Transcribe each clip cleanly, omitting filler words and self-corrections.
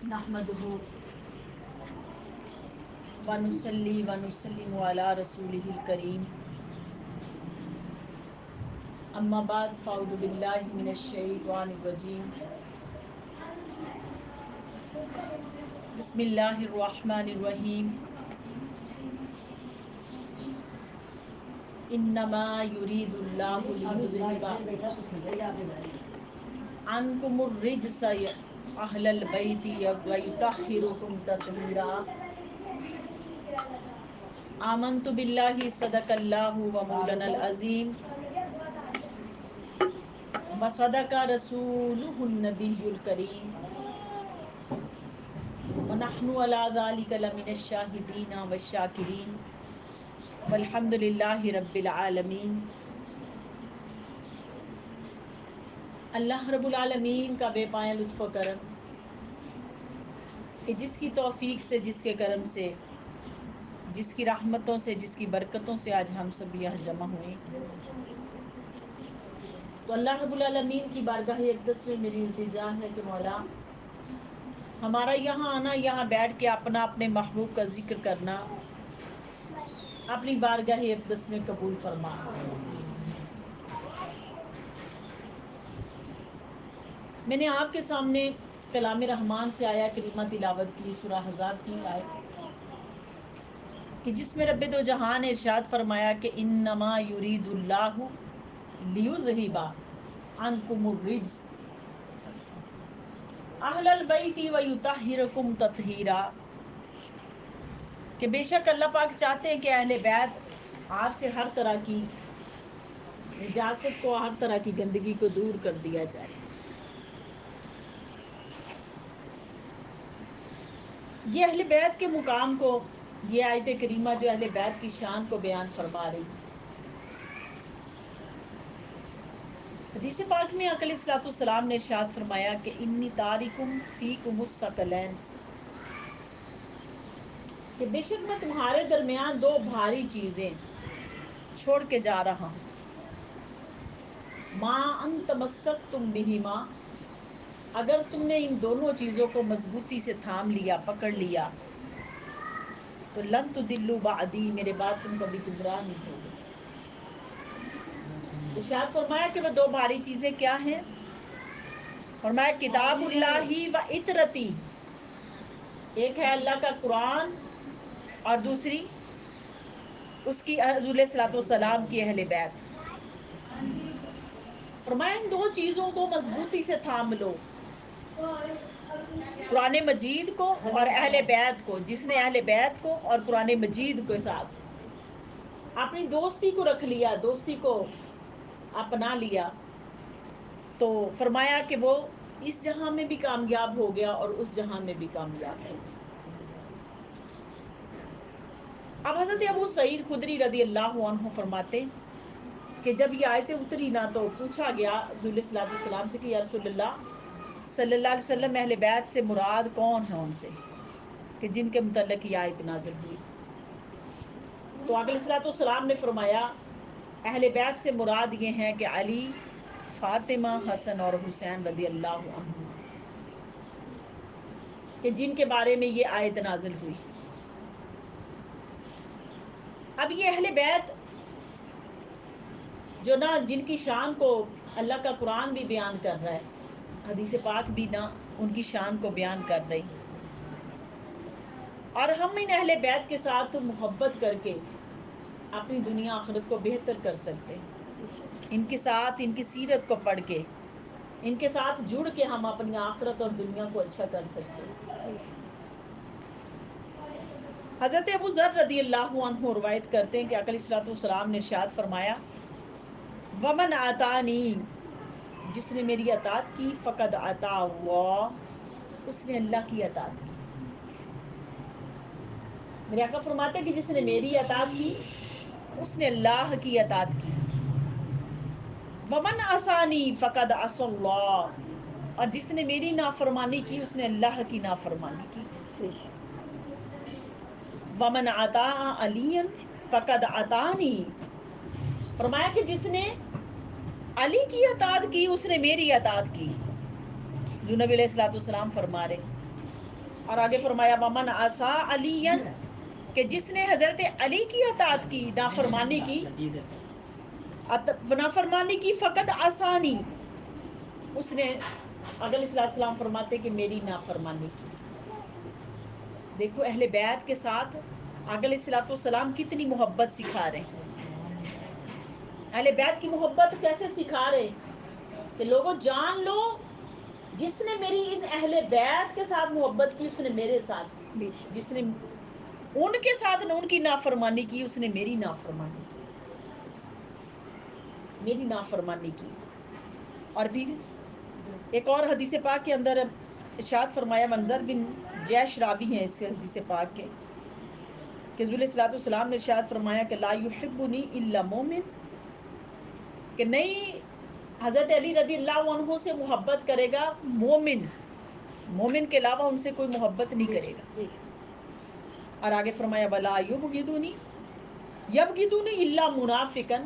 نحمده ونصلي ونسلم على رسوله الكريم اما بعد فاعوذ باللہ من الشیطان الرجیم بسم اللہ الرحمن الرحیم انما یرید اللہ لیذہب عنکم الرجس اہل البیت ویطہرکم تطہیرا آمنت باللہ صدق اللہ و مولانا العظیم وصدق رسولہ النبی الکریم ونحن علی ذلک لمن الشاہدین والشاکرین والحمد للہ رب العالمین۔ اللہ رب العالمین کا بے پایہ لطف و کرم کہ جس کی توفیق سے، جس کے کرم سے، جس کی رحمتوں سے، جس کی برکتوں سے آج ہم سب یہاں جمع ہوئے، تو اللہ رب العالمین کی بارگاہ اقدس میں میری التجا ہے کہ مولا ہمارا یہاں آنا، یہاں بیٹھ کے اپنے محبوب کا ذکر کرنا اپنی بارگاہ اقدس میں قبول فرما۔ میں نے آپ کے سامنے کلام رحمان سے آیا کریمہ تلاوت کی، سورہ احزاب کی آیت کہ جس میں رب دو جہان نے ارشاد فرمایا کہ انما یرید اللہ لیذہب عنکم الرجس اہل البیت ویطہرکم تطہیرا، کہ بے شک اللہ پاک چاہتے ہیں کہ اہل بیت آپ سے ہر طرح کی نجاست کو، ہر طرح کی گندگی کو دور کر دیا جائے۔ یہ اہل بیت کے مقام کو، یہ آیت کریمہ جو اہل بیت کی شان کو بیان فرما رہی۔ حدیث پاک میں آقا علیہ الصلوۃ والسلام نے ارشاد فرمایا کہ انی تارکم فیکم الثقلین، کہ بے شک میں تمہارے درمیان دو بھاری چیزیں چھوڑ کے جا رہا ہوں۔ ما ان تمسکتم بہما، اگر تم نے ان دونوں چیزوں کو مضبوطی سے تھام لیا، پکڑ لیا، تو لن تضلوا بعدی، میرے بعد تم کبھی گمراہ نہیں ہوگے۔ ارشاد فرمایا کہ وہ دو بھاری چیزیں کیا ہیں؟ فرمایا کتاب اللہ و اطرتی، ایک ہے اللہ کا قرآن اور دوسری اس کی حضور علیہ الصلوۃ والسلام کی اہل بیت۔ فرمایا ان دو چیزوں کو مضبوطی سے تھام لو، قرآن مجید کو اور اہل بیت کو۔ جس نے اہل بیت کو اور قرآن مجید کے ساتھ اپنی دوستی کو رکھ لیا، دوستی کو اپنا لیا، تو فرمایا کہ وہ اس جہاں میں بھی کامیاب ہو گیا اور اس جہاں میں بھی کامیاب ہو گیا۔ اب حضرت ابو سعید خدری رضی اللہ عنہ فرماتے کہ جب یہ آیتیں اتری نا، تو پوچھا گیا حضور علیہ الصلوۃ والسلام سے کہ یا رسول اللہ صلی اللہ علیہ وسلم، اہل بیت سے مراد کون ہیں ان سے کہ جن کے متعلق یہ آیت نازل ہوئی؟ تو آقا علیہ الصلوۃ والسلام نے فرمایا اہل بیت سے مراد یہ ہیں کہ علی، فاطمہ، حسن اور حسین رضی اللہ عنہما، کہ جن کے بارے میں یہ آیت نازل ہوئی۔ اب یہ اہل بیت جو نا، جن کی شان کو اللہ کا قرآن بھی بیان کر رہا ہے، حدیث پاک بھی نا ان کی شان کو بیان کر رہی، اور ہم ان اہل بیت کے ساتھ محبت کر کے اپنی دنیا آخرت کو بہتر کر سکتے ہیں۔ ان کے ساتھ، ان کی سیرت کو پڑھ کے، ان کے ساتھ جڑ کے ہم اپنی آخرت اور دنیا کو اچھا کر سکتے ہیں۔ حضرت ابو ذر رضی اللہ عنہ روایت کرتے ہیں کہ آقا علیہ الصلوۃ والسلام نے ارشاد فرمایا ومن اطاعنی، جس نے میری اطاعت کی، فقد اطاع اللہ، اس نے اللہ کی اطاعت کی۔ میرے آقا فرماتے ہیں کہ جس نے میری اطاعت کی اس نے اللہ کی اطاعت کی۔ ومن عصانی فقد عصى اللہ، اور جس نے میری نافرمانی کی اس نے اللہ کی نافرمانی کی۔ ومن اطاع علی فقد اطاعنی، فرمایا کہ جس نے علی کی اطاعت کی اس نے میری اطاعت کی۔ جو نبی علیہ الصلوۃ والسلام فرما رہے اور آگے فرمایا ومن عصا علی، کہ جس نے حضرت علی کی اطاعت کی، نافرمانی کی، نافرمانی کی، فقط آسانی، اس نے آقا علیہ السلام فرماتے کہ میری نافرمانی کی۔ دیکھو اہل بیت کے ساتھ آقا علیہ السلام کتنی محبت سکھا رہے ہیں، اہل بیت کی محبت کیسے سکھا رہے کہ لوگوں جان لو جس نے میری ان اہل بیت کے ساتھ محبت کی اس نے میرے ساتھ، جس نے ان کے ساتھ ان کی نافرمانی کی اس نے میری نافرمانی کی، میری نافرمانی کی۔ اور پھر ایک اور حدیث پاک کے اندر ارشاد فرمایا، منظر بن جیش راوی ہیں اس حدیث پاک کے، کہ حضور صلی اللہ علیہ وسلم نے ارشاد فرمایا کہ لا یحبنی الا مومن، کہ نہیں حضرت علی رضی اللہ عنہ سے محبت کرے گا مومن، مومن کے علاوہ ان سے کوئی محبت نہیں کرے گا۔ اور آگے فرمایا ولا یبغضنی یبغضنی الا منافقا،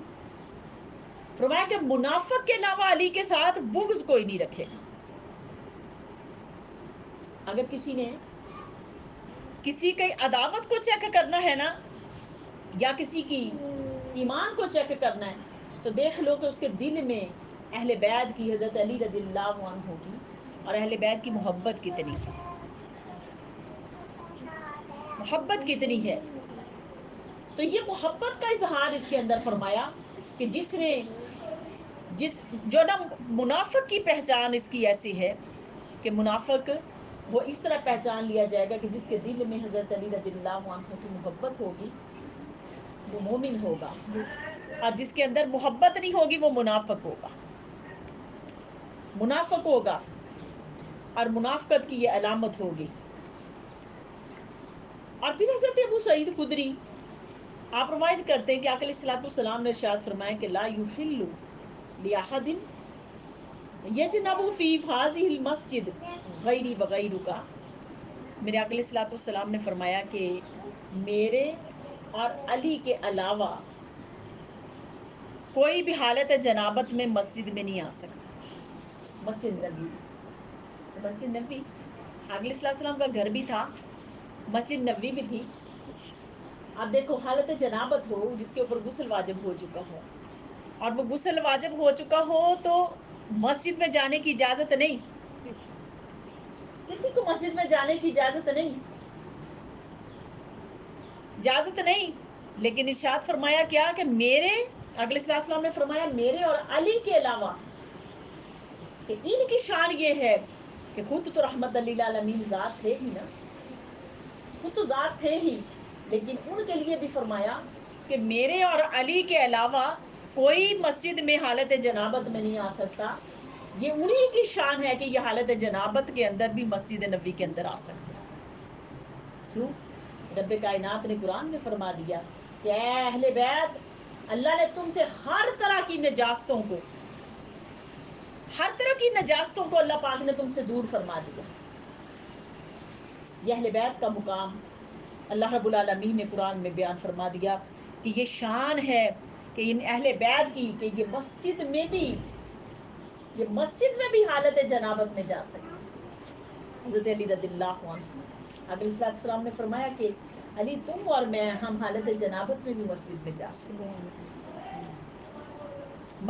فرمایا کہ منافق کے علاوہ علی کے ساتھ بغض کوئی نہیں رکھے گا۔ اگر کسی نے کسی کی عداوت کو چیک کرنا ہے نا، یا کسی کی ایمان کو چیک کرنا ہے، تو دیکھ لو کہ اس کے دل میں اہل بیت کی، حضرت علی رضی اللہ عنہ کی اور اہل بیت کی محبت کتنی ہے، محبت کتنی ہے۔ تو یہ محبت کا اظہار اس کے اندر فرمایا کہ جس نے جو نا منافق کی پہچان اس کی ایسی ہے کہ منافق وہ اس طرح پہچان لیا جائے گا کہ جس کے دل میں حضرت علی رضی اللہ عنہ کی محبت ہوگی وہ مومن ہوگا، اور جس کے اندر محبت نہیں ہوگی وہ منافق ہوگا، منافق ہوگا، اور منافقت کی یہ علامت ہوگی۔ اور پھر حضرت ابو سعید خدری آپ روایت کرتے ہیں کہ آقا علیہ السلام نے ارشاد فرمایا کہ لا یحل لأحد یجنب فی هذه المسجد غیری وغیرک، میرے آقا علیہ السلام نے فرمایا کہ میرے اور علی کے علاوہ کوئی بھی حالت جنابت میں مسجد میں نہیں آ سکتا۔ مسجد نبی، مسجد نبی آقا علیہ السلام کا گھر بھی تھا، مسجد نبی بھی تھی۔ اب دیکھو حالت جنابت ہو جس کے اوپر غسل واجب ہو چکا ہو، اور وہ غسل واجب ہو چکا ہو تو مسجد میں جانے کی اجازت نہیں، کسی کو مسجد میں جانے کی اجازت نہیں، اجازت نہیں۔ لیکن ارشاد فرمایا کیا کہ میرے آقا علیہ السلام نے فرمایا میرے اور علی کے علاوہ، کہ ان کی شان یہ ہے کہ خود تو رحمت للعالمین ذات تھے ہی نا، خود تو ذات تھے ہی، لیکن ان کے لیے بھی فرمایا کہ میرے اور علی کے علاوہ کوئی مسجد میں حالت جنابت میں نہیں آ سکتا۔ یہ انہی کی شان ہے کہ یہ حالت جنابت کے اندر بھی مسجد نبی کے اندر آ سکتے ہیں۔ کیوں؟ رب کائنات نے قرآن میں فرما دیا کہ اے اہل بیت، اللہ نے تم سے ہر طرح کی نجاستوں کو، ہر طرح کی نجاستوں کو اللہ پاک نے تم سے دور فرما دیا۔ یہ اہل بیت کا مقام اللہ رب العالمین نے قرآن میں بیان فرما دیا کہ یہ شان ہے کہ ان اہل بیت کی کہ یہ مسجد میں بھی حالت جنابت میں جا سکتے ہیں۔ حضرت علی رضی اللہ عنہ، آقا علیہ السلام نے فرمایا کہ علی تم اور میں ہم حالت جنابت میں بھی مسجد میں جا سکتے ہیں،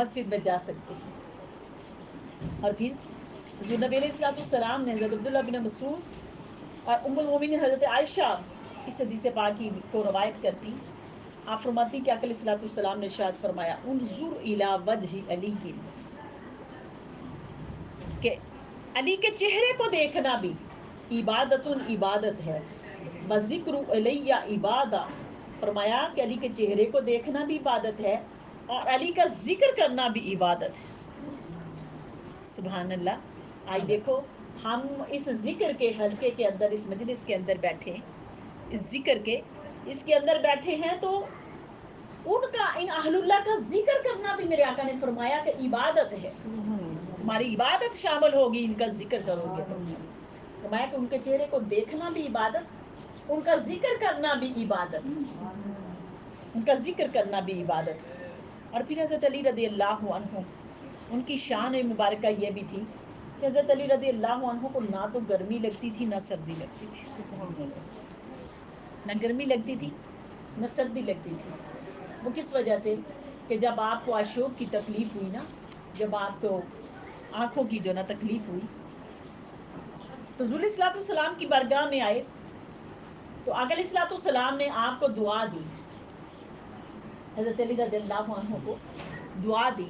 مسجد میں جا سکتے ہیں۔ اور پھر حضور نبی علیہ السلام نے حضرت عبداللہ بن مسعود اور ام المومنین حضرت عائشہ اس حدیث پاکی کو روایت کرتی، آپ فرماتی کہ آقا علیہ السلام نے ارشاد فرمایا انظر الی وجہ علی، کہ علی کے چہرے کو دیکھنا بھی عبادت ہے، وذکر علی عبادہ، فرمایا کہ علی کے چہرے کو دیکھنا بھی عبادت ہے اور علی کا ذکر کرنا بھی عبادت ہے۔ سبحان اللہ۔ آئی دیکھو ہم اس ذکر کے حلقے کے اندر، اس مجلس کے اندر بیٹھے، اس ذکر کے اس کے اندر بیٹھے ہیں، تو ان کا ان اہل اللہ کا ذکر کرنا بھی میرے آقا نے فرمایا کہ عبادت ہے، ہماری عبادت شامل ہوگی ان کا ذکر کرو گے تو۔ فرمایا کہ ان کے چہرے کو دیکھنا بھی عبادت، ان کا ذکر کرنا بھی عبادت، ان کا ذکر کرنا بھی عبادت۔ اور پھر حضرت علی رضی اللہ عنہ، ان کی شان مبارکہ یہ بھی تھی کہ حضرت علی رضی اللہ عنہ کو نہ تو گرمی لگتی تھی نہ سردی لگتی تھی، نہ گرمی لگتی تھی نہ سردی لگتی تھی. وہ کس وجہ سے کہ جب آپ کو اشوک کی تکلیف ہوئی نا، جب آپ کو آنکھوں کی جو نا تکلیف ہوئی، تو رسول صلی السلام کی بارگاہ میں آئے تو آقا علیہ الصلوۃ والسلام نے آپ کو دعا دی، حضرت علی رضی اللہ عنہ کو دعا دی.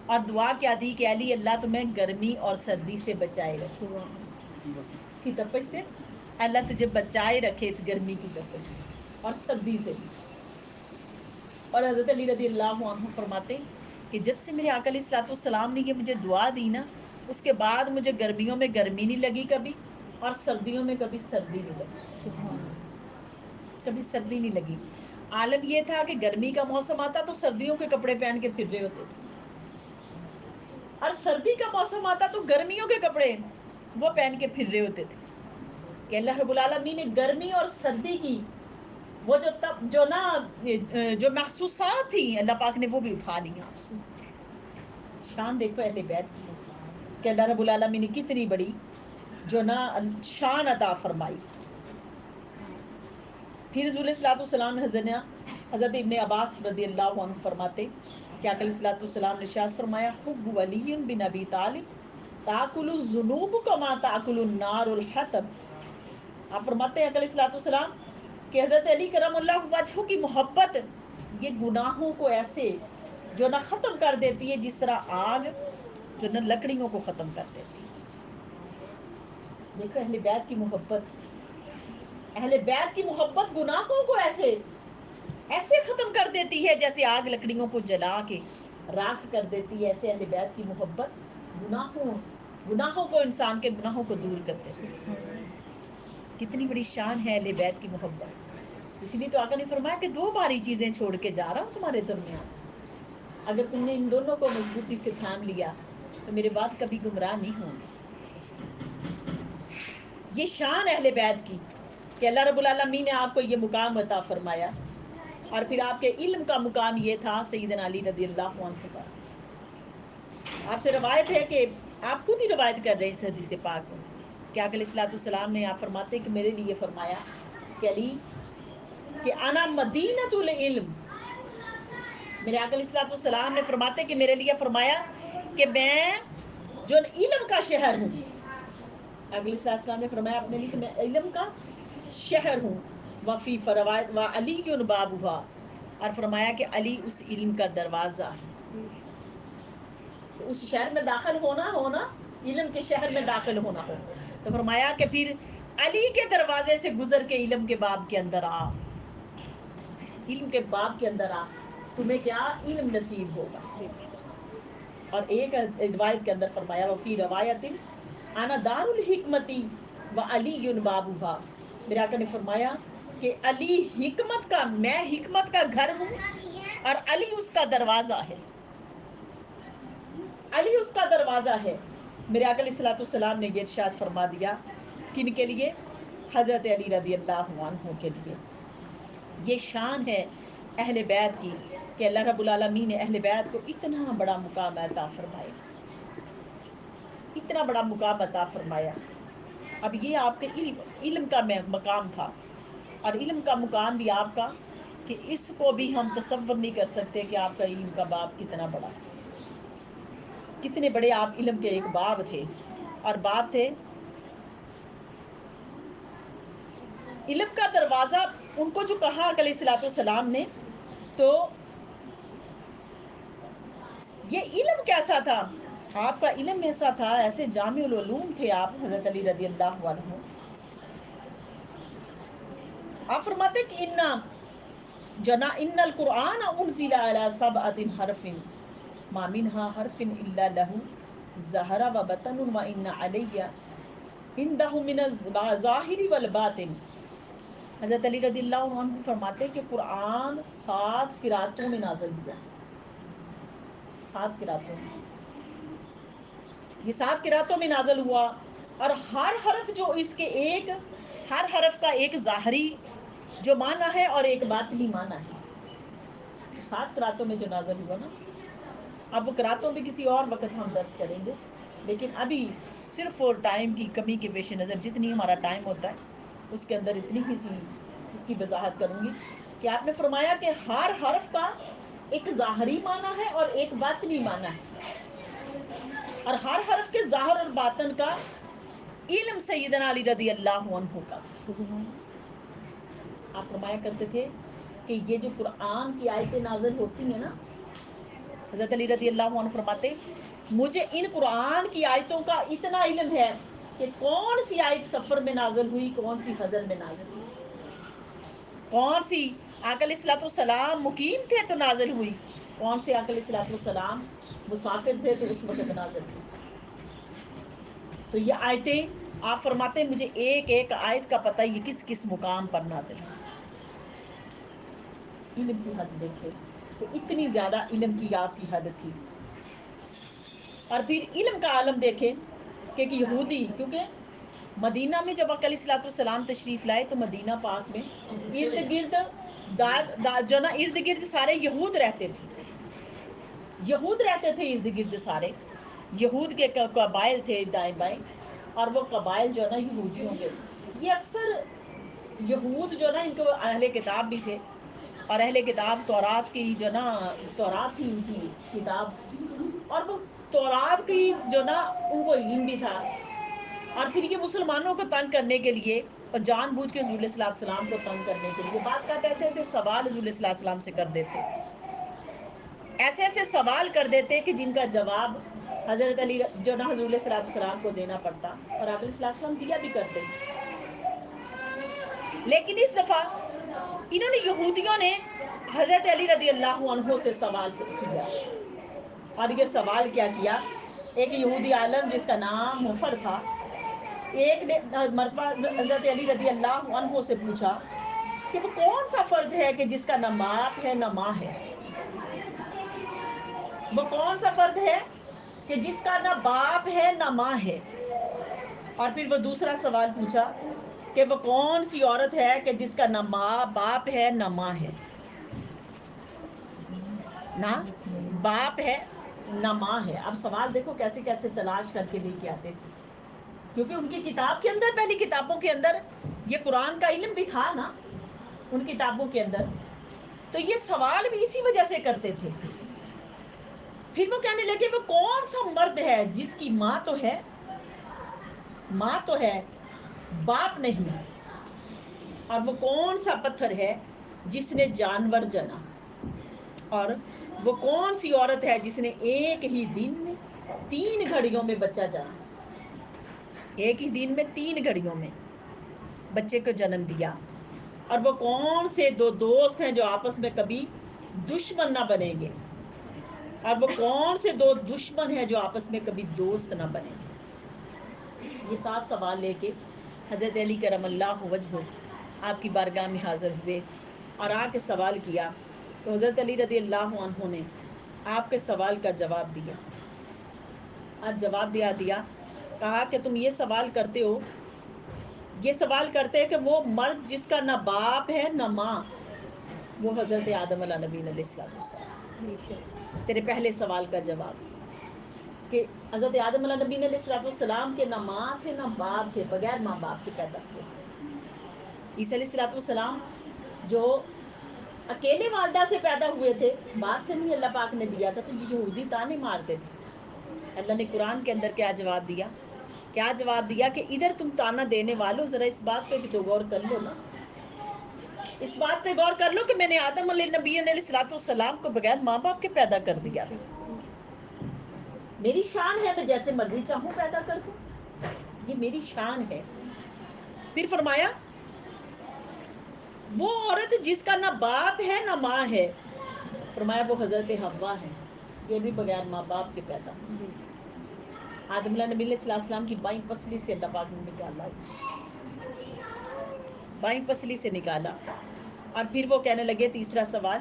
اور دعا کیا دی کہ علی اللہ تمہیں گرمی اور سردی سے بچائے رکھے، اس کی تپش سے اللہ تجھے بچائے رکھے، اس گرمی کی تپش سے اور سردی سے بھی. اور حضرت علی رضی اللہ عنہ فرماتے کہ جب سے میرے آقا علیہ الصلوۃ والسلام نے یہ مجھے دعا دی نا، اس کے بعد مجھے گرمیوں میں گرمی نہیں لگی کبھی، اور سردیوں میں کبھی سردی نہیں لگی، کبھی سردی نہیں لگی. عالم یہ تھا کہ گرمی کا موسم آتا تو سردیوں کے کپڑے پہن کے پھر رہے ہوتے تھے، اور سردی کا موسم آتا تو گرمیوں کے کپڑے وہ پہن کے پھر رہے ہوتے تھے. کہ اللہ رب العالمین نے گرمی اور سردی کی وہ جو محسوسات تھی اللہ پاک نے وہ بھی اٹھا لی آپ سے. شان دیکھو اہل بیت کی کہ اللہ رب العالمین نے کتنی بڑی جو نا شان عطا فرمائی. پھر رسول صلی اللہ علیہ وسلم حضرت ابن عباس رضی اللہ عنہ فرماتے کہ آقا علیہ السلام نے ارشاد فرمایا حب علی بن ابی طالب تاکل الذنوب کما تاکل النار الحطب. آپ فرماتے ہیں آقا علیہ السلام کہ حضرت علی کرم اللہ وجہ کی محبت یہ گناہوں کو ایسے جو نہ ختم کر دیتی ہے جس طرح آگ جو نہ لکڑیوں کو ختم کر دیتی ہے. دیکھو اہل بیت کی محبت، اہل بیت کی محبت گناہوں کو ایسے ختم کر دیتی ہے جیسے آگ لکڑیوں کو جلا کے راکھ کر دیتی ہے. ایسے اہل بیت کی محبت گناہوں کو انسان کے گناہوں کو دور کر دیتی ہے. کتنی بڑی شان ہے اہل بیت کی محبت. اس لیے تو آقا نے فرمایا کہ 2 باری چیزیں چھوڑ کے جا رہا ہوں تمہارے درمیان، اگر تم نے ان دونوں کو مضبوطی سے تھام لیا تو میرے بعد کبھی گمراہ نہیں ہوں گے. یہ شان اہل بیت کی کہ اللہ رب العالمین نے آپ کو یہ مقام عطا فرمایا. اور پھر آپ کے علم کا مقام یہ تھا سیدنا علی رضی اللہ عنہ کا. آپ سے روایت ہے کہ آپ خود ہی روایت کر رہے ہیں اس حدیث پاک کو کہ آقا علیہ الصلوۃ والسلام نے آپ فرماتے کہ میرے لیے فرمایا کہ علی کہ انا مدینۃ العلم. میرے آقا علیہ الصلوۃ والسلام نے فرماتے کہ میرے لیے فرمایا کہ میں جو علم کا شہر ہوں. آقا علیہ السلام نے فرمایا اپنے لیے کہ میں علم کا شہر ہوں. وفی روایت و علی بابھا، اور فرمایا کہ علی اس علم کا دروازہ ہے. اس شہر میں داخل ہونا علم کے شہر میں داخل ہونا ہو تو فرمایا کہ پھر علی کے دروازے سے گزر کے علم کے باب کے اندر آ، علم کے باب کے اندر آ، تمہیں کیا علم نصیب ہوگا. اور ایک روایت کے اندر فرمایا وفی روایت انا دار الحکمتی و علی بابھا. میرے آقا نے فرمایا کہ علی حکمت کا، میں حکمت کا گھر ہوں اور علی اس کا دروازہ ہے، علی اس کا دروازہ ہے. میرے آقا علیہ الصلوۃ والسلام نے یہ ارشاد فرما دیا کن کے لیے؟ حضرت علی رضی اللہ عنہ کے لیے. یہ شان ہے اہل بیت کی کہ اللہ رب العالمین نے اہل بیت کو اتنا بڑا مقام عطا فرمایا، اتنا بڑا مقام عطا فرمایا. اب یہ آپ کے علم کا مقام تھا، اور علم کا مقام بھی آپ کا کہ اس کو بھی ہم تصور نہیں کر سکتے کہ آپ کا علم کا باب کتنا بڑا، کتنے بڑے آپ علم کے ایک باب تھے. اور باب تھے علم کا دروازہ. ان کو جو کہا علیہ الصلوۃ والسلام نے تو یہ علم کیسا تھا؟ آپ کا علم ایسا تھا، ایسے جامع العلوم تھے آپ حضرت علی رضی اللہ عنہ. آپ فرماتے کہ ان القرآن انزل علی 7 حرف ما منها حرف الا له ظہر و بطن و ان علی عنده من الظاہر والباطن. حضرت علی رضی اللہ عنہ فرماتے کہ قرآن 7 قراتوں میں نازل ہوا، 7 قراتوں میں، یہ 7 قراتوں میں نازل ہوا. اور ہر حرف جو اس کے ہر حرف کا ایک ظاہری جو معنی ہے اور ایک باطنی معنی ہے. 7 قراتوں میں جو نازل ہوا نا، اب وہ قراتوں بھی کسی اور وقت ہم درس کریں گے. لیکن ابھی صرف اور ٹائم کی کمی کے پیش نظر جتنی ہمارا ٹائم ہوتا ہے اس کے اندر اتنی ہی سی اس کی وضاحت کروں گی کہ آپ نے فرمایا کہ ہر حرف کا ایک ظاہری معنی ہے اور ایک باطنی معنی ہے، اور ہر حرف کے ظاہر اور باطن کا علم سیدنا علی رضی اللہ عنہ کا۔ آپ فرمایا کرتے تھے کہ یہ جو قرآن کی آیتیں نازل ہوتی ہیں نا، حضرت علی رضی اللہ عنہ فرماتے مجھے ان قرآن کی آیتوں کا اتنا علم ہے کہ کون سی آیت سفر میں نازل ہوئی، کون سی حضر میں نازل ہوئی، کون سی آقا علیہ الصلوۃ والسلام مقیم تھے تو نازل ہوئی، کون سے آقا علیہ الصلوۃ والسلام مسافر تھے تو اس وقت نازل ہوئی۔ تو یہ آیتیں آپ فرماتے ہیں مجھے ایک ایک آیت کا پتہ یہ کس کس مقام پر نازل ہوئی۔ علم کی حد دیکھے کہ اتنی زیادہ علم کی آپ کی حد تھی، اور پھر علم کا عالم دیکھے کہ یہودی، کیونکہ مدینہ میں جب آقا علیہ الصلوۃ والسلام تشریف لائے تو مدینہ پاک میں ارد گرد جو نا ارد گرد سارے یہود رہتے تھے، یہود رہتے تھے ارد گرد سارے، یہود کے قبائل تھے دائیں بائیں، اور وہ قبائل جو نا یہودیوں کے، یہ اکثر یہود جو نا ان کو اہل کتاب بھی تھے، اور اہل کتاب تورات کی جو نا تورات تھی ان کی کتاب، اور وہ تورات کی جو نا ان کو علم بھی تھا، اور پھر یہ مسلمانوں کو تنگ کرنے کے لیے اور جان بوجھ کے حضور صلی اللہ علیہ وسلم کو تنگ کرنے کے لیے بعض کہتے ایسے ایسے سوال حضور صلی اللہ علیہ وسلم سے کر دیتے، ایسے ایسے سوال کر دیتے کہ جن کا جواب حضرت علی جو نا حضور صلی اللہ علیہ وسلم کو دینا پڑتا، اور آپ صلی اللہ علیہ وسلم دیا بھی کرتے۔ لیکن اس دفعہ انہوں نے یہودیوں نے حضرت علی رضی اللہ عنہ سے سوال کیا، اور یہ سوال کیا کیا، ایک یہودی عالم جس کا نام مفر تھا، ایک نے مرتبہ حضرت علی رضی اللہ عنہ سے پوچھا کہ وہ کون سا فرد ہے کہ جس کا نہ باپ ہے نہ ماں ہے، وہ کون سا فرد ہے کہ جس کا نہ باپ ہے نہ ماں ہے، اور پھر وہ دوسرا سوال پوچھا کہ وہ کون سی عورت ہے کہ جس کا نہ ماں باپ ہے نہ ماں ہے، نہ باپ ہے نہ ماں ہے۔ اب سوال دیکھو کیسے کیسے تلاش کر کے لے کے آتے تھے، کیونکہ ان کی کتاب کے اندر، پہلی کتابوں کے اندر یہ قرآن کا علم بھی تھا نا ان کتابوں کے اندر، تو یہ سوال بھی اسی وجہ سے کرتے تھے۔ پھر وہ کہنے لگے وہ کون سا مرد ہے جس کی ماں تو ہے باپ نہیں، اور وہ کون سا پتھر ہے جس نے جانور جنا، اور وہ کون سی عورت ہے جس نے ایک ہی دن میں 3 گھڑیوں میں بچہ جنا، ایک ہی دن میں 3 گھڑیوں میں بچے کو جنم دیا، اور وہ کون سے 2 دوست ہیں جو آپس میں کبھی دشمن نہ بنیں گے، اور وہ کون سے 2 دشمن ہیں جو آپس میں کبھی دوست نہ بنیں گے۔ یہ 7 سوال لے کے حضرت علی کرم اللہ وجہہ آپ کی بارگاہ میں حاضر ہوئے، اور آ کے سوال کیا، تو حضرت علی رضی اللہ عنہ نے آپ کے سوال کا جواب دیا، آپ جواب دیا کہا کہ تم یہ سوال کرتے ہو، یہ سوال کرتے ہیں کہ وہ مرد جس کا نہ باپ ہے نہ ماں، وہ حضرت آدم علیہ نبی علیہ السلام۔ تیرے پہلے سوال کا جواب کہ حضرت آدم علیہ نبی علیہ السلام کے نہ ماں تھے نہ باپ تھے، بغیر ماں باپ کے پیدا ہوئے۔ عیسیٰ علیہ السلام جو اکیلے والدہ سے پیدا ہوئے تھے، باپ سے نہیں اللہ پاک نے دیا تھا، تو یہ یہودی تانے مارتے تھے۔ اللہ نے قرآن کے اندر کیا جواب دیا، کیا جواب دیا کہ ادھر تم تانا دینے والو ذرا اس بات پہ بھی تو غور کر لو نا، اس بات پہ غور کر لو کہ میں نے آدم علیہ نبی علیہ السلام کو بغیر ماں باپ کے پیدا کر دیا تھا، میری شان ہے میں جیسے مرضی چاہوں پیدا کر دوں، یہ میری شان ہے۔ پھر فرمایا وہ عورت جس کا نہ باپ ہے نہ ماں ہے، فرمایا وہ حضرت حوا ہے، یہ بھی بغیر ماں باپ کے پیدا ہوئی۔ آدم علیہ نبی علیہ السلام کی بائیں پسلی سے اللہ پاک نے نکالا، بائیں پسلی سے نکالا، اور پھر وہ کہنے لگے تیسرا سوال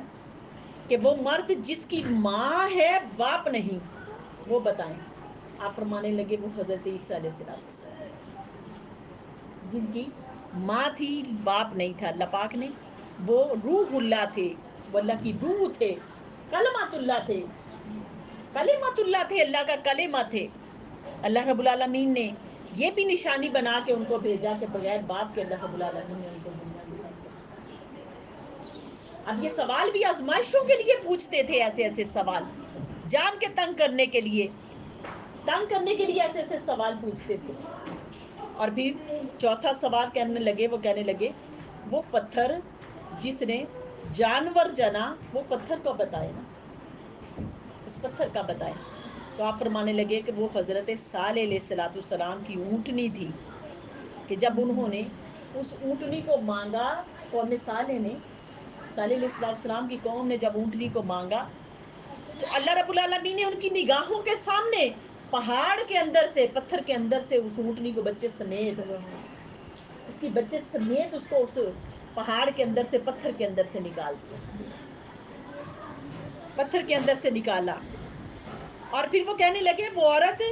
کہ وہ مرد جس کی ماں ہے باپ نہیں، وہ بتائیں۔ آپ فرمانے لگے وہ حضرت عیسیٰ علیہ السلام، جن کی ماں تھی باپ نہیں تھا، اللہ پاک نے وہ روح اللہ تھے، وہ اللہ کی روح تھے، کلمۃ اللہ تھے، کلمۃ اللہ تھے، اللہ کا کلمہ تھے، اللہ رب العالمین نے یہ بھی نشانی بنا کے ان کو بھیجا کہ بغیر باپ کے اللہ رب العالمین نے ان کو دنیا میں بھیجا. اب یہ سوال بھی آزمائشوں کے لیے پوچھتے تھے، ایسے ایسے سوال جان کے تنگ کرنے کے لیے ایسے ایسے سوال پوچھتے تھے. اور پھر چوتھا سوال کہنے لگے وہ پتھر جس نے جانور جنا وہ پتھر کو بتائے نا، اس پتھر کا بتائے. تو آپ فرمانے لگے کہ وہ حضرت صالح علیہ السلام کی اونٹنی تھی کہ جب انہوں نے اس اونٹنی کو مانگا، قوم صالح علیہ السلام کی قوم نے جب اونٹنی کو مانگا تو اللہ رب العالمین نے ان کی نگاہوں کے سامنے پہاڑ کے اندر سے، پتھر کے اندر سے اس اونٹنی کو بچے سمیت اس کو اس پہاڑ کے اندر سے، پتھر کے اندر سے نکال دیا، پتھر کے اندر سے نکالا. اور پھر وہ کہنے لگے وہ عورت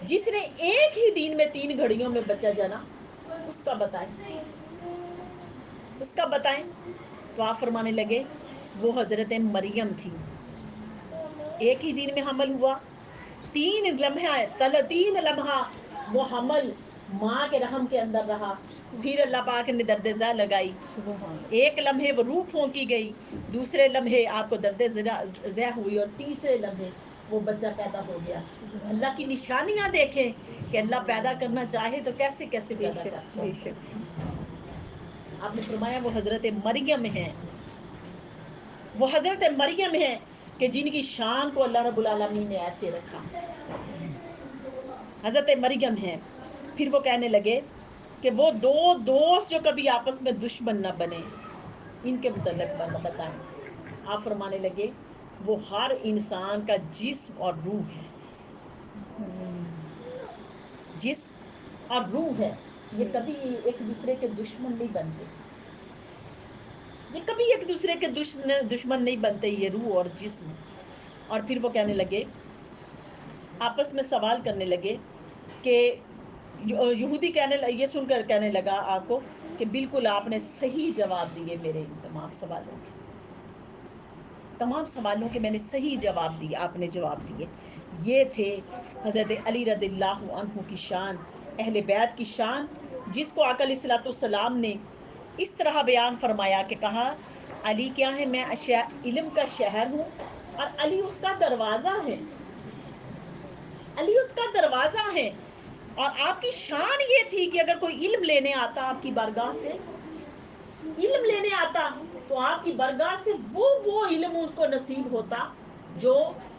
جس نے ایک ہی دن میں 3 گھڑیوں میں بچہ جنا، اس کا بتائیں. تو آپ فرمانے لگے وہ حضرت مریم تھی. ایک ہی دن میں حمل ہوا، 3 لمحہ وہ حمل ماں کے رحم کے اندر رہا. پھر اللہ پاک نے درد زا لگائی، ایک لمحے وہ روح پھونکی گئی، دوسرے لمحے آپ کو درد زا ہوئی، اور تیسرے لمحے وہ بچہ پیدا ہو گیا. اللہ کی نشانیاں دیکھیں کہ اللہ پیدا کرنا چاہے تو کیسے کیسے پیدا کرتا ہے. آپ نے فرمایا وہ حضرت مریم ہے کہ جن کی شان کو اللہ رب العالمین نے ایسے رکھا. حضرت مریم ہے. پھر وہ کہنے لگے کہ وہ 2 دوست جو کبھی آپس میں دشمن نہ بنے، ان کے متعلق بتائیں. آپ فرمانے لگے وہ ہر انسان کا جسم اور روح ہے. جسم اور روح ہے، یہ کبھی ایک دوسرے کے دشمن نہیں بنتے، دشمن نہیں بنتے، یہ روح اور جسم. اور پھر وہ کہنے لگے، آپس میں سوال کرنے لگے کہ یہودی یہ سن کر کہنے لگا آپ کو کہ بالکل آپ نے صحیح جواب دیے، میرے تمام سوالوں کے میں نے صحیح جواب دیے، آپ نے جواب دیے. یہ تھے حضرت علی رضی اللہ عنہ کی شان، اہل بیت کی شان، جس کو آقا علیہ السلام نے اس طرح بیان فرمایا کہ کہا علی کیا ہے، میں علم کا شہر ہوں اور علی اس کا دروازہ ہے. اور آپ کی شان یہ تھی کہ اگر کوئی علم لینے آتا آپ کی بارگاہ سے، تو آپ کی بارگاہ سے وہ علم اس کو نصیب ہوتا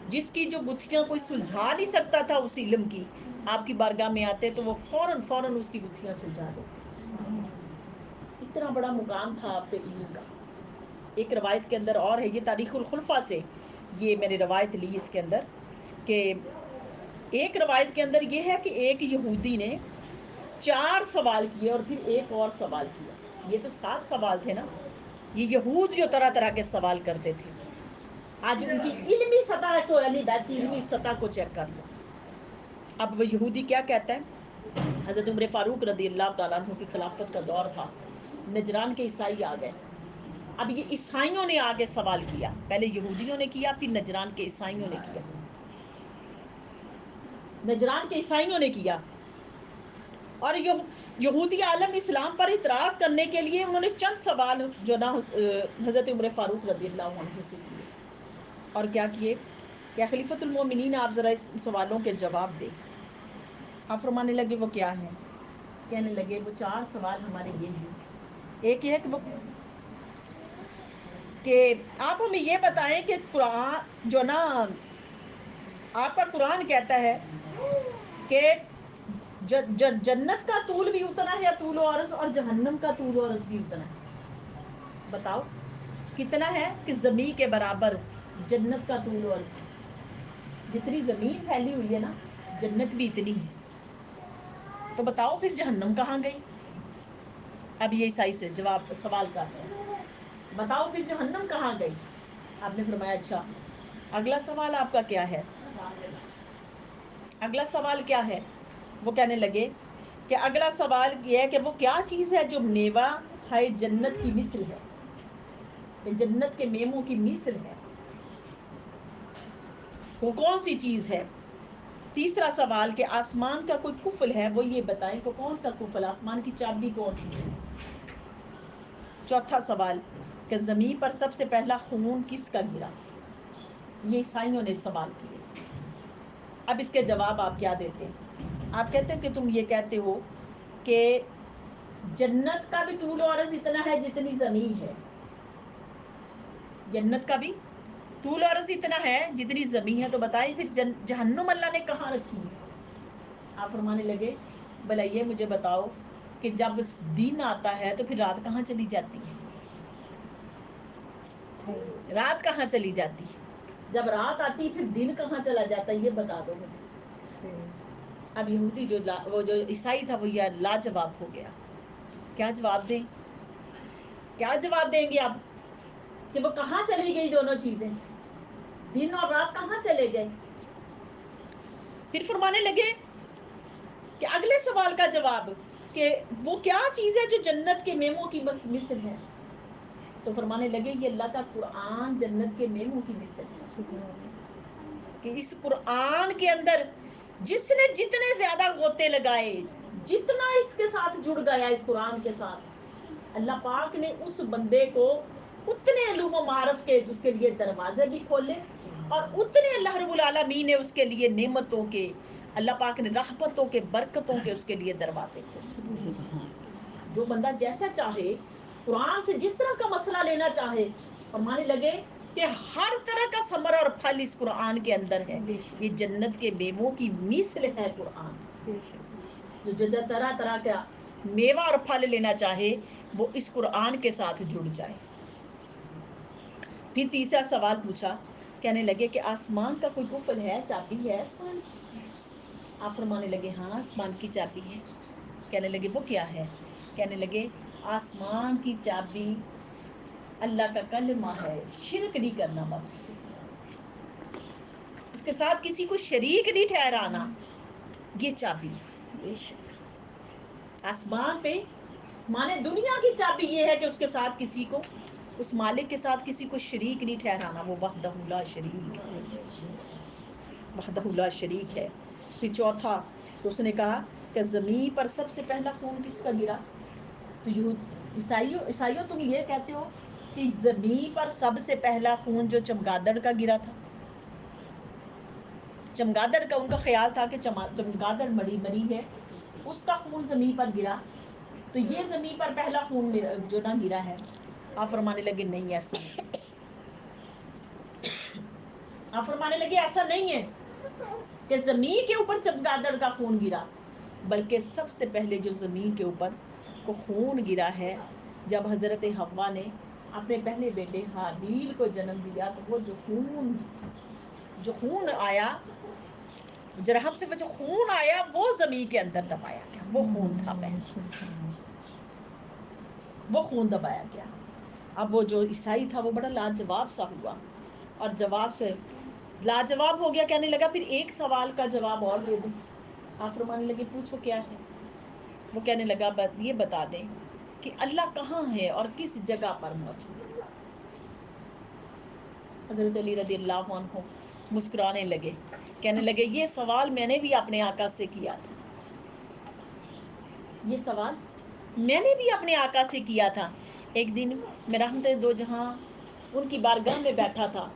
جس کی جو گتھیاں کوئی سلجھا نہیں سکتا تھا. اس علم کی آپ کی بارگاہ میں آتے تو وہ فوراً اس کی گتھیاں سلجھا دیتے. اتنا بڑا مقام تھا آپ پہ علم کا. ایک روایت کے اندر اور ہے، یہ تاریخ الخلفاء سے یہ میں نے روایت لی اس کے اندر، کہ ایک روایت کے اندر یہ ہے کہ ایک یہودی نے 4 سوال کیے اور پھر ایک اور سوال کیا. یہ تو 7 سوال تھے نا. یہ یہود جو طرح طرح کے سوال کرتے تھے، آج ان کی علمی سطح کو، علمی سطح کو چیک کر لو. اب وہ یہودی کیا کہتا ہے، حضرت عمر فاروق رضی اللہ تعالیٰ عنہ کی خلافت کا دور تھا، نجران کے عیسائی آ گئے. اب یہ عیسائیوں نے آگے سوال کیا، پہلے یہودیوں نے کیا، پھر نجران کے عیسائیوں نے کیا. اور یہودی عالم اسلام پر اعتراض کرنے کے لیے انہوں نے چند سوال جو نا حضرت عمر فاروق رضی اللہ عنہ سے کیے. اور کیا کیے کہ خلیفۃ المومنین آپ ذرا اس سوالوں کے جواب دیں. آپ فرمانے لگے وہ کیا ہے؟ کہنے لگے وہ 4 سوال ہمارے یہ ہیں. ایک یہ کہ آپ ہمیں یہ بتائیں کہ قرآن جو نا آپ کا قرآن کہتا ہے کہ جنت کا طول بھی اتنا ہے، طول و عرض، اور جہنم کا طول و عرض بھی اتنا ہے. بتاؤ کتنا ہے کہ زمین کے برابر جنت کا طول و عرض ہے. جتنی زمین پھیلی ہوئی ہے نا، جنت بھی اتنی ہے. تو بتاؤ پھر جہنم کہاں گئی؟ اب یہ عیسائی سے سوال کرتے ہیں، بتاؤ پھر جہنم کہاں گئی؟ آپ نے فرمایا اچھا اگلا سوال آپ کا کیا ہے؟ اگلا سوال کیا ہے؟ وہ کہنے لگے کہ اگلا سوال یہ ہے کہ وہ کیا چیز ہے جو میوہ ہے جنت کی مثل ہے، کہ جنت کے میووں کی مثل ہے، وہ کون سی چیز ہے؟ تیسرا سوال کہ آسمان کا کوئی قفل ہے، وہ یہ بتائیں کہ کون سا قفل، آسمان کی چابی کون سی ہے۔ چوتھا سوال کہ زمین پر سب سے پہلا خون کس کا گرا، یہ عیسائیوں نے سوال کیے۔ اب اس کے جواب آپ کیا دیتے ہیں؟ آپ کہتے ہیں کہ تم یہ کہتے ہو کہ جنت کا بھی طول و عرض اتنا ہے جتنی زمین ہے، جنت کا بھی طول و عرض اتنا ہے جتنی زمین ہے، تو بتائیں پھر جہنم اللہ نے کہاں رکھی ہے؟ آپ فرمانے لگے بھلا یہ مجھے بتاؤ کہ جب دن آتا ہے تو پھر رات کہاں چلی جاتی ہے؟ رات کہاں چلی جاتی ہے؟ جب رات آتی پھر دن کہاں چلا جاتا ہے؟ یہ بتا دو مجھے۔ اب یہودی وہ جو عیسائی تھا وہ یہ لاجواب ہو گیا۔ کیا جواب دیں؟ کیا جواب دیں گے آپ کہ وہ کہاں چلی گئی دونوں چیزیں، دن اور رات کہاں چلے گئے؟ پھر فرمانے لگے کہ اگلے سوال کا جواب کہ وہ کیا چیز ہے جو جنت کے میووں کی مثل ہے؟ تو فرمانے لگے یہ اللہ کا قرآن جنت کے میووں کی مثل ہے، کہ اس قرآن کے اندر جس نے جتنے زیادہ غوطے لگائے، جتنا اس کے ساتھ جڑ گیا اس قرآن کے ساتھ، اللہ پاک نے اس بندے کو اتنے علوم و معارف کے اس کے لیے دروازے بھی کھولے، اور اتنے اللہ رب العالمین نے اس کے لیے نعمتوں کے، اللہ پاک نے رحمتوں کے، برکتوں کے اس کے لیے دروازے کھولے۔ جو بندہ جیسا چاہے قرآن سے جس طرح کا مسئلہ لینا چاہے، فرمانے لگے کہ ہر طرح کا ثمر اور پھل اس قرآن کے اندر ہے، یہ جنت کے میووں کی مثل ہے قرآن۔ جو طرح طرح کا میوہ اور پھل لینا چاہے وہ اس قرآن کے ساتھ جڑ جائے۔ پھر تیسرا سوال پوچھا، کہنے لگے کہ آسمان کا کوئی قفل ہے، چابی ہے آسمان کی؟ آپ فرمانے لگے ہاں آسمان کی چابی ہے۔ کہنے لگے وہ کیا ہے؟ کہنے لگے آسمان کی چابی اللہ کا کلمہ ہے، شرک نہیں کرنا، بس اس کے ساتھ کسی کو شریک نہیں ٹھہرانا، یہ چابی۔ آسمان پہ، آسمان دنیا کی چابی یہ ہے کہ اس کے ساتھ کسی کو، اس مالک کے ساتھ کسی کو شریک نہیں ٹھہرانا، وہ وحدہ لا شریک ہے، وحدہ لا شریک ہے۔ پھر چوتھا تو اس نے کہا کہ زمین پر سب سے پہلا خون کس کا گرا؟ تو عیسائیوں تم یہ کہتے ہو کہ زمین پر سب سے پہلا خون جو چمگادڑ کا گرا تھا، چمگادڑ کا ان کا خیال تھا کہ چمگادڑ مری ہے، اس کا خون زمین پر گرا، تو یہ زمین پر پہلا خون جو نہ گرا ہے۔ آپ فرمانے لگے نہیں ایسا نہیں، آپ فرمانے لگے ایسا نہیں ہے کہ زمین کے اوپر چمگادڑ کا خون گرا، بلکہ سب سے پہلے جو زمین کے اوپر کو خون گرا ہے جب حضرت حوا نے اپنے پہلے بیٹے حابیل کو جنم دیا، تو وہ جو خون آیا، جرحم سے وہ جو خون آیا وہ زمین کے اندر دبایا گیا، وہ خون تھا پہلے، وہ خون دبایا گیا۔ اب وہ جو عیسائی تھا وہ بڑا لاجواب سا ہوا، اور جواب سے لاجواب ہو گیا، کہنے لگا پھر ایک سوال کا جواب اور دے دیں۔ آپ فرمانے لگے پوچھو کیا ہے؟ وہ کہنے لگا یہ بتا دیں کہ اللہ کہاں ہے اور کس جگہ پر موجود ہے۔ حضرت علی رضی اللہ عنہ مسکرانے لگے، کہنے لگے یہ سوال میں نے بھی اپنے آقا سے کیا تھا، یہ سوال میں نے بھی اپنے آقا سے کیا تھا۔ ایک دن میں رحمت دو جہاں ان کی بارگاہ میں بیٹھا تھا،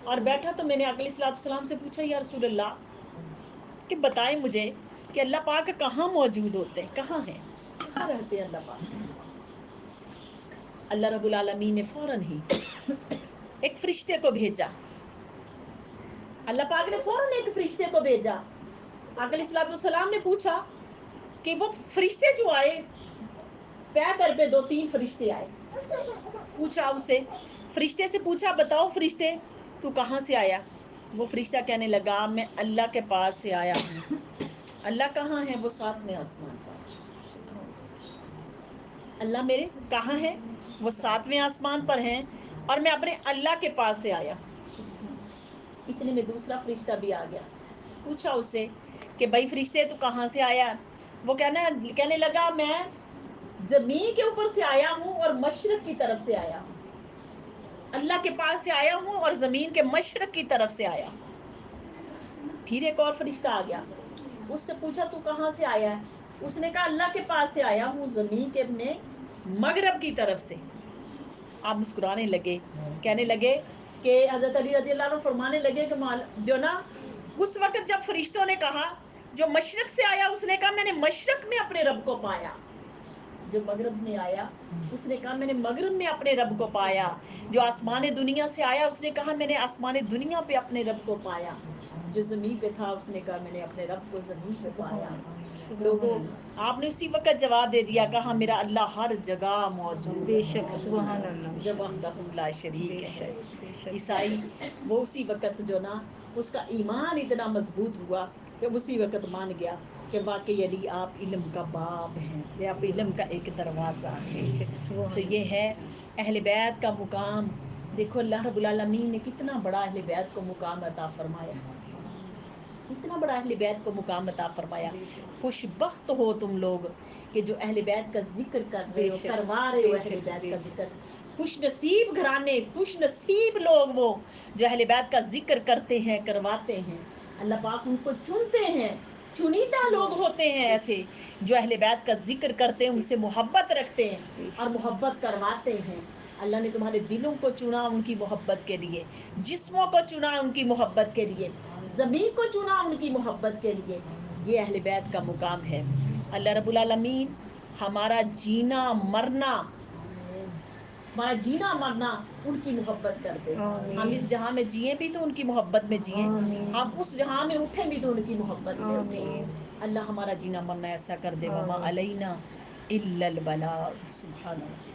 اور بیٹھا تو میں نے آقا علیہ السلام سے پوچھا یا رسول اللہ کہ بتائیں مجھے کہ اللہ پاک کہاں موجود ہوتے ہیں، کہاں ہیں، کہاں رہتے ہیں اللہ پاک؟ اللہ رب العالمین نے فوراً ہی ایک فرشتے کو بھیجا، اللہ پاک نے فوراً ایک فرشتے کو بھیجا۔ آقا علیہ السلام نے پوچھا کہ وہ فرشتے جو آئے، پیدر پہ 2-3 فرشتے آئے، پوچھا اسے، فرشتے سے پوچھا بتاؤ فرشتے تو کہاں سے آیا؟ وہ فرشتہ کہنے لگا میں اللہ کے پاس سے آیا ہوں۔ اللہ کہاں ہے؟ وہ 7ویں آسمان پر۔ اللہ میرے کہاں ہے؟ وہ 7ویں آسمان پر ہیں، اور میں اپنے اللہ کے پاس سے آیا ہوں۔ اتنے میں دوسرا فرشتہ بھی آ گیا، پوچھا اس سے کہ بھائی فرشتے تو کہاں سے آیا؟ وہ کہنے لگا میں زمین کے اوپر سے آیا ہوں اور مشرق کی طرف سے آیا ہوں، اللہ کے پاس سے آیا ہوں اور زمین کے مشرق کی طرف سے آیا ہوں۔ پھر ایک اور فرشتہ آ گیا، اس سے پوچھا تو کہاں سے آیا ہے؟ اس نے کہا اللہ کے پاس سے آیا ہوں، زمین کے اپنے مغرب کی طرف سے۔ آپ مسکرانے لگے، کہنے لگے کہ حضرت علی رضی اللہ عنہ فرمانے لگے کہ جو نا اس وقت جب فرشتوں نے کہا جو مشرق سے آیا، اس نے کہا میں نے مشرق میں اپنے رب کو پایا، جو مغرب میں آیا اس نے کہا میں نے مغرب میں اپنے رب کو پایا، جو آسمان دنیا سے آیا اس نے کہا میں نے آسمان دنیا پہ اپنے رب کو پایا، جو زمین پہ تھا اس نے کہا میں نے اپنے رب کو زمین پہ پایا۔ لوگوں آپ نے اسی وقت جواب دے دیا، کہا میرا اللہ ہر جگہ موجود بے شک، سبحان اللہ، جب وحدہ لا شریک بے ہے۔ شک، بے شک۔ عیسائی وہ اسی وقت جو نا اس کا ایمان اتنا مضبوط ہوا کہ اسی وقت مان گیا کہ واقعی علی آپ علم کا باب ہیں، کہ آپ علم کا ایک دروازہ بے ہیں۔ شک، سبحان تو یہ اللہ۔ ہے اہل بیت کا مقام۔ دیکھو اللہ رب العالمین نے کتنا بڑا اہل بیت کو مقام عطا فرمایا، کتنا بڑا اہل بیت کو مقام عطا فرمایا۔ بے شک، خوش بخت ہو تم لوگ کہ جو اہل بیت کا ذکر کر رہے بے ہو، شک، کروا رہے ہو بے اہل شک، بیت بے کا شک۔ ذکر۔ خوش نصیب گھرانے، خوش نصیب لوگ وہ جو اہل بیت کا ذکر کرتے ہیں، کرواتے ہیں۔ اللہ پاک ان کو چنتے ہیں، چنیدہ لوگ ہوتے ہیں ایسے جو اہل بیت کا ذکر کرتے ہیں، ان سے محبت رکھتے ہیں بے اور شک، محبت کرواتے ہیں۔ اللہ نے تمہارے دلوں کو چنا ان کی محبت کے لیے، جسموں کو چنا ان کی محبت کے لیے، زمین کو چنا ان کی محبت کے لیے۔ یہ اہل بیت کا مقام ہے۔ اللہ رب العالمین ہمارا جینا مرنا، ہمارا جینا مرنا ان کی محبت کر دے۔ ہم آمین، اس جہاں میں جئیں بھی تو ان کی محبت میں جئیں، آمین، ہم اس جہاں میں اٹھیں بھی تو ان کی محبت میں اٹھیں۔ آمین، اللہ ہمارا جینا مرنا ایسا کر دے۔ وما آمین۔ علینا الا البلاغ۔ سبحان اللہ۔